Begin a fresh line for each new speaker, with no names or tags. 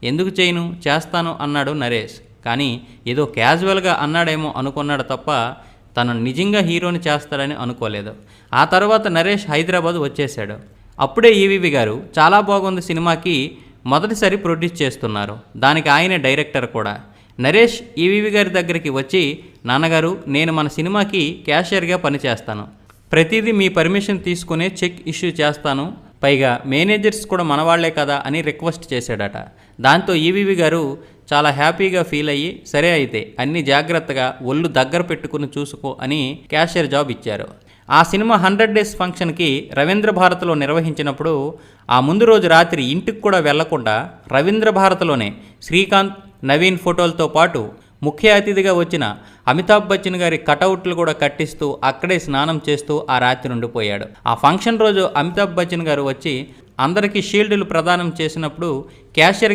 ఎందుకు చేయను, చేస్తాను అన్నాడు నరేష్. కానీ ఏదో క్యాజువల్గా అన్నాడేమో అనుకున్నాడు తప్ప తను నిజంగా హీరోని చేస్తాడని అనుకోలేదు. ఆ తర్వాత నరేష్ హైదరాబాద్ వచ్చేశాడు. అప్పుడే ఈవీవి గారు చాలా బాగుంది సినిమాకి మొదటిసారి ప్రొడ్యూస్ చేస్తున్నారు. దానికి ఆయనే డైరెక్టర్ కూడా. నరేష్ ఈవీవి గారి దగ్గరికి వచ్చి, నాన్నగారు, నేను మన సినిమాకి క్యాషియర్గా పనిచేస్తాను, ప్రతిదీ మీ పర్మిషన్ తీసుకునే చెక్ ఇష్యూ చేస్తాను, పైగా మేనేజర్స్ కూడా మనవాళ్లే కదా అని రిక్వెస్ట్ చేశాడట. దాంతో ఈవీవి గారు చాలా హ్యాపీగా ఫీల్ అయ్యి, సరే అయితే అన్ని జాగ్రత్తగా ఒళ్ళు దగ్గర పెట్టుకుని చూసుకో అని క్యాషియర్ జాబ్ ఇచ్చారు. ఆ సినిమా 100 డేస్ ఫంక్షన్కి రవీంద్ర భారత్లో నిర్వహించినప్పుడు ఆ ముందు రోజు రాత్రి ఇంటికి కూడా వెళ్లకుండా రవీంద్ర భారత్లోనే శ్రీకాంత్, నవీన్ ఫోటోలతో పాటు ముఖ్య అతిథిగా వచ్చిన అమితాబ్ బచ్చన్ గారి కటౌట్లు కూడా కట్టిస్తూ అక్కడే స్నానం చేస్తూ ఆ రాత్రి ఉండిపోయాడు. ఆ ఫంక్షన్ రోజు అమితాబ్ బచ్చన్ గారు వచ్చి అందరికీ షీల్డ్లు ప్రదానం చేసినప్పుడు క్యాషియర్